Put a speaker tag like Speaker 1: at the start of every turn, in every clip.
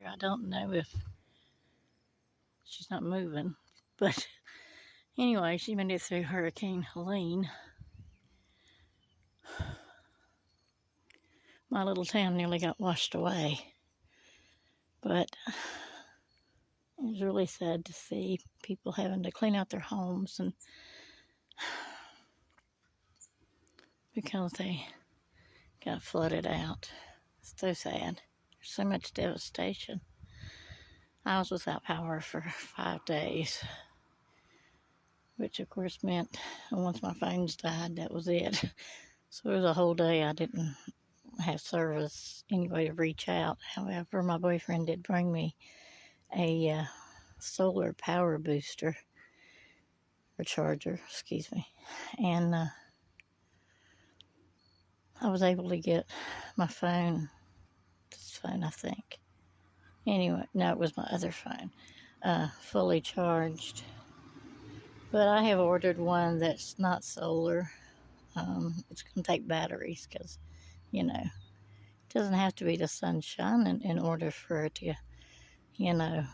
Speaker 1: I don't know if she's not moving, but anyway, she made it through Hurricane Helene. My little town nearly got washed away, but it was really sad to see people having to clean out their homes and because they got flooded out. It's so sad. There's so much devastation. I was without power for 5 days, which of course meant once my phones died, that was it. So it was a whole day I didn't have service, any way to reach out. However, my boyfriend did bring me a solar power booster or charger, excuse me, and I was able to get my phone, this phone I think. Anyway, no, it was my other phone, fully charged. But I have ordered one that's not solar. It's going to take batteries because, it doesn't have to be the sunshine in order for it to, to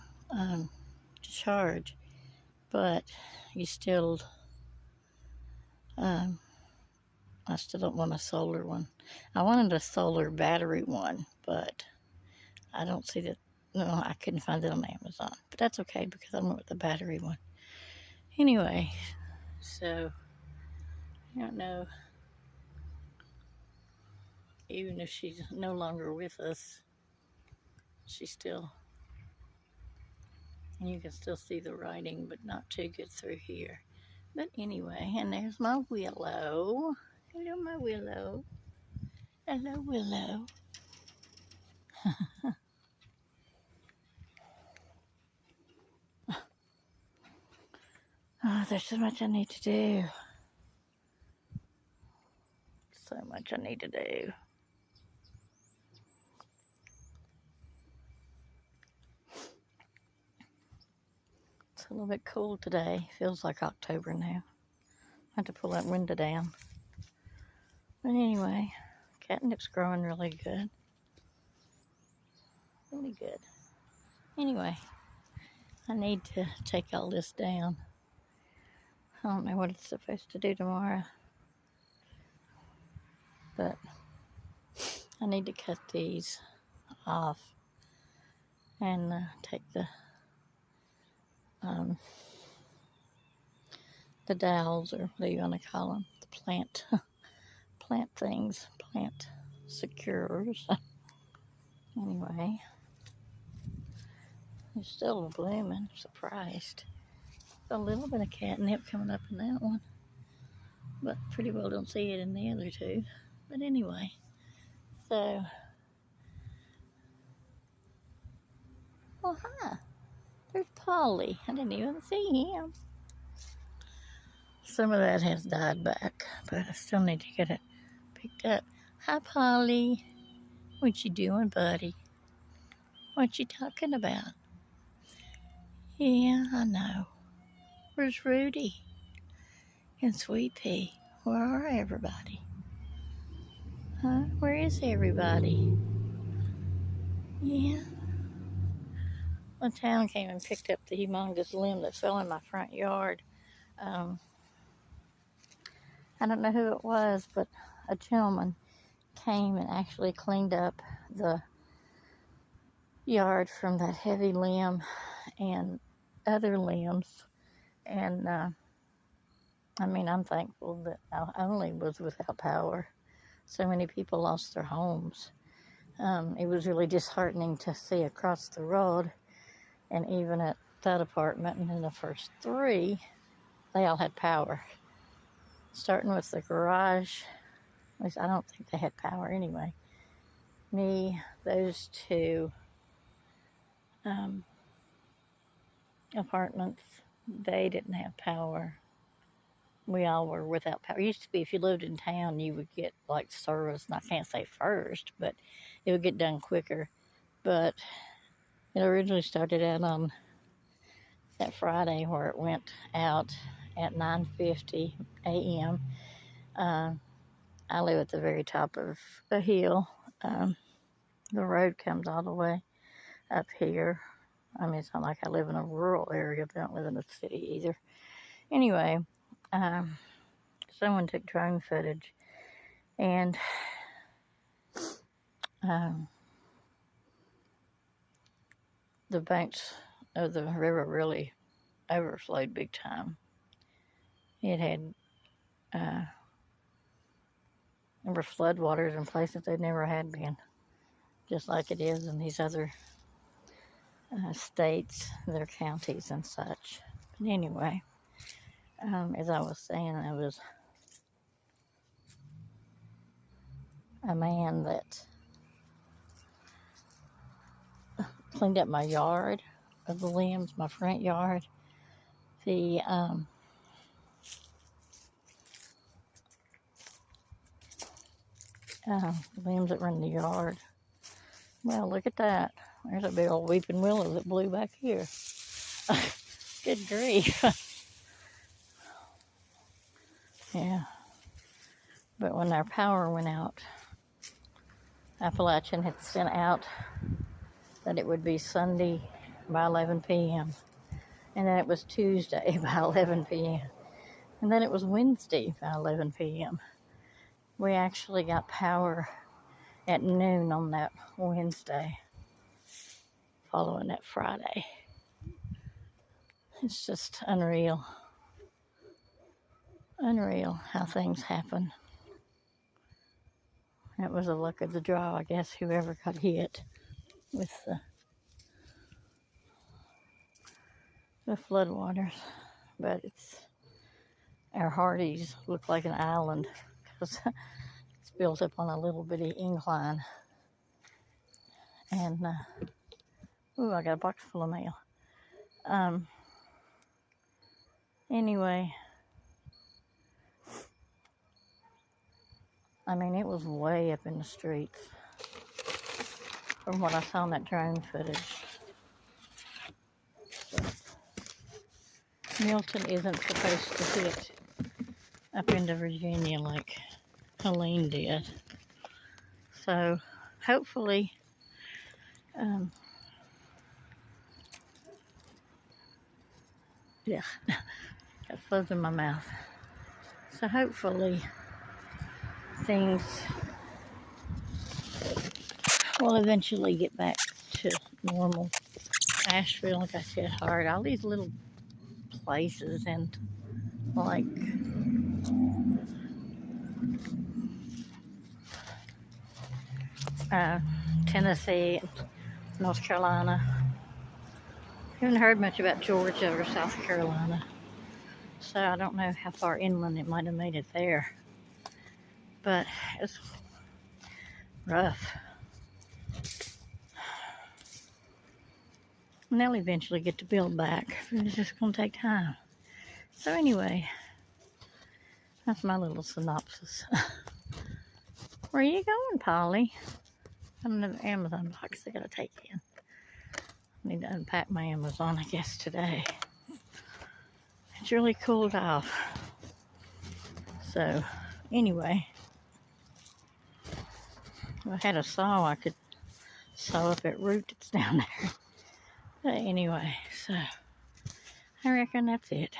Speaker 1: charge. But you still, um, I still don't want a solar one. I wanted a solar battery one, but I don't see that. No, I couldn't find it on Amazon. But that's okay because I went with the battery one. Anyway, so I don't know. Even if she's no longer with us, she's still, and you can still see the writing, but not too good through here. But anyway, and there's my Willow. Hello, my Willow. Hello, Willow. Oh, there's so much I need to do. So much I need to do. It's a little bit cool today. Feels like October now. I have to pull that window down. But anyway, catnip's growing really good. Really good. Anyway, I need to take all this down. I don't know what it's supposed to do tomorrow. But I need to cut these off and take the dowels, or what do you want to call them, the plant things, plant securers. Anyway, it's still blooming. Surprised. A little bit of catnip coming up in that one, but pretty well don't see it in the other two. But anyway, so, well, hi, there's Polly. I didn't even see him. Some of that has died back, but I still need to get it picked up. Hi, Polly. What you doing, buddy? What you talking about? Yeah, I know. Where's Rudy and Sweet Pea? Where are everybody? Huh? Where is everybody? Yeah. One town came and picked up the humongous limb that fell in my front yard. I don't know who it was, but a gentleman came and actually cleaned up the yard from that heavy limb and other limbs. And I'm thankful that I only was without power. So many people lost their homes. It was really disheartening to see across the road, and even at that apartment and in the first three, they all had power. Starting with the garage, at least I don't think they had power anyway. Me, those two apartments, they didn't have power. We all were without power. It used to be if you lived in town, you would get like service, and I can't say first, but it would get done quicker. But it originally started out on that Friday where it went out at 9:50 a.m. I live at the very top of a hill. The road comes all the way up here. I mean, it's not like I live in a rural area, but I don't live in a city either. Anyway, someone took drone footage, and the banks of the river really overflowed big time. It had there were floodwaters in places they never had been, just like it is in these other states, their counties and such. But anyway, as I was saying, there was a man that cleaned up my yard of the limbs, my front yard. The limbs that were in the yard. Well, look at that. There's a big old weeping willow that blew back here. Good grief. Yeah. But when our power went out, Appalachian had sent out that it would be Sunday by 11 p.m. And then it was Tuesday by 11 p.m. And then it was Wednesday by 11 p.m. We actually got power at noon on that Wednesday, following that Friday. It's just unreal. Unreal how things happen. It was the luck of the draw, I guess, whoever got hit with the floodwaters. But our Hardee's look like an island because it's built up on a little bitty incline. And, I got a box full of mail. Anyway, I mean, it was way up in the streets from what I saw in that drone footage. But Milton isn't supposed to hit up into Virginia like Helene did. So, hopefully, got fuzz in my mouth. So hopefully things will eventually get back to normal. Asheville, like I said, hard. All these little places and like Tennessee, North Carolina. Haven't heard much about Georgia or South Carolina, so I don't know how far inland it might have made it there. But it's rough. And they'll eventually get to build back, but it's just going to take time. So anyway, that's my little synopsis. Where are you going, Polly? I don't know the Amazon box I gotta take in. I need to unpack my Amazon, I guess, today. It's really cooled off. So, anyway, if I had a saw, I could saw up that root that's down there. But anyway, so I reckon that's it.